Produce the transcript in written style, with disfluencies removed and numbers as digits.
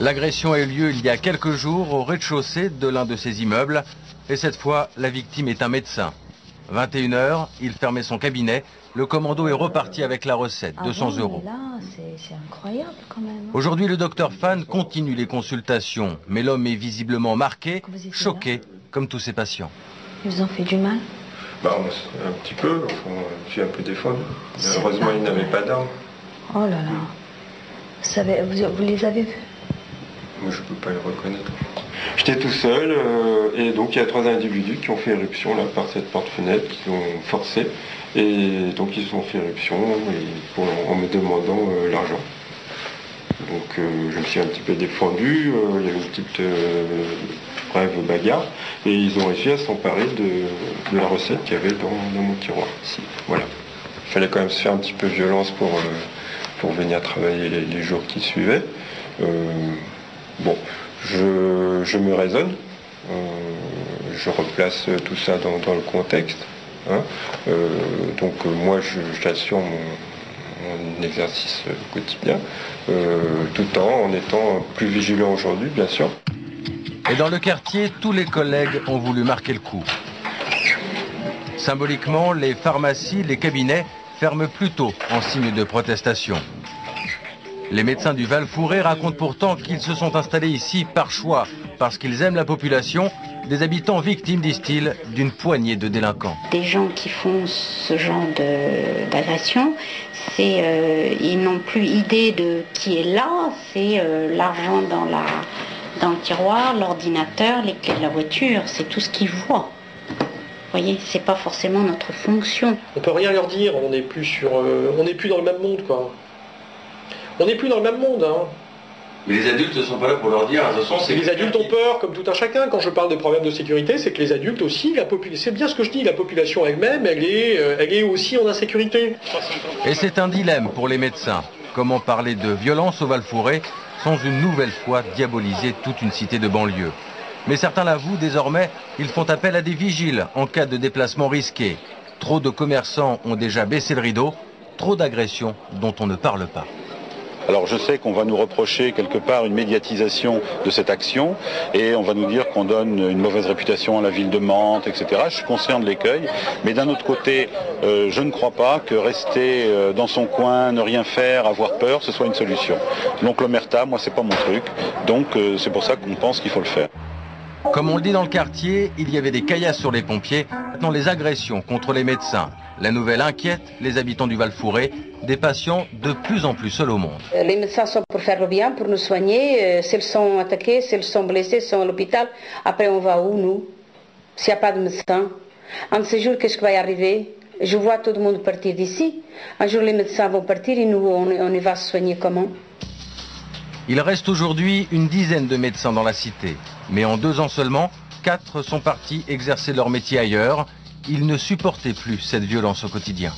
L'agression a eu lieu il y a quelques jours au rez-de-chaussée de l'un de ces immeubles. Et cette fois, la victime est un médecin. 21 h, il fermait son cabinet. Le commando est reparti avec la recette, 200 €. Là, c'est incroyable quand même. Aujourd'hui, le docteur Fan continue les consultations. Mais l'homme est visiblement marqué, choqué, comme tous ses patients. Ils vous ont fait du mal? Un petit peu, je suis un peu défendu. Heureusement, il n'avait pas d'armes. Oh là là. Vous les avez vus? Moi, je ne peux pas le reconnaître. J'étais tout seul et donc il y a 3 individus qui ont fait éruption là par cette porte-fenêtre, qui ont forcé. Et donc ils ont fait éruption en me demandant l'argent. Donc je me suis un petit peu défendu, il y avait une petite brève bagarre. Et ils ont réussi à s'emparer de la recette qu'il y avait dans mon tiroir. Ici. Voilà. Il fallait quand même se faire un petit peu violence pour venir travailler les jours qui suivaient. Bon, je me raisonne, je replace tout ça dans le contexte. Hein. Donc moi j'assure mon exercice quotidien, tout en étant plus vigilant aujourd'hui, bien sûr. Et dans le quartier, tous les collègues ont voulu marquer le coup. Symboliquement, les pharmacies, les cabinets ferment plus tôt en signe de protestation. Les médecins du Val-Fouré racontent pourtant qu'ils se sont installés ici par choix, parce qu'ils aiment la population, des habitants victimes, disent-ils, d'une poignée de délinquants. Des gens qui font ce genre d'agression, ils n'ont plus idée de qui est là, c'est l'argent dans le tiroir, l'ordinateur, les clés de la voiture, c'est tout ce qu'ils voient. Vous voyez, c'est pas forcément notre fonction. On peut rien leur dire, on n'est plus dans le même monde, quoi. On n'est plus dans le même monde, hein. Mais les adultes ne sont pas là pour leur dire, de toute façon, c'est... Les adultes ont peur, comme tout un chacun. Quand je parle de problèmes de sécurité, c'est que les adultes aussi, c'est bien ce que je dis, la population elle-même, elle est aussi en insécurité. Et c'est un dilemme pour les médecins. Comment parler de violence au Val-Fouré sans une nouvelle fois diaboliser toute une cité de banlieue? Mais certains l'avouent, désormais, ils font appel à des vigiles en cas de déplacement risqué. Trop de commerçants ont déjà baissé le rideau, trop d'agressions dont on ne parle pas. Alors je sais qu'on va nous reprocher quelque part une médiatisation de cette action et on va nous dire qu'on donne une mauvaise réputation à la ville de Mantes, etc. Je suis conscient de l'écueil, mais d'un autre côté, je ne crois pas que rester dans son coin, ne rien faire, avoir peur, ce soit une solution. Donc l'omerta, moi c'est pas mon truc, donc c'est pour ça qu'on pense qu'il faut le faire. Comme on le dit dans le quartier, il y avait des caillasses sur les pompiers, maintenant les agressions contre les médecins. La nouvelle inquiète les habitants du Val-Fouré, des patients de plus en plus seuls au monde. Les médecins sont pour faire le bien, pour nous soigner. S'ils sont attaqués, s'ils sont blessés, s'ils sont à l'hôpital, après on va où, nous? S'il n'y a pas de médecin. Un de ces jours, qu'est-ce qui va y arriver? Je vois tout le monde partir d'ici. Un jour, les médecins vont partir et nous, on y va se soigner comment? Il reste aujourd'hui une dizaine de médecins dans la cité. Mais en 2 ans seulement, 4 sont partis exercer leur métier ailleurs. Ils ne supportaient plus cette violence au quotidien.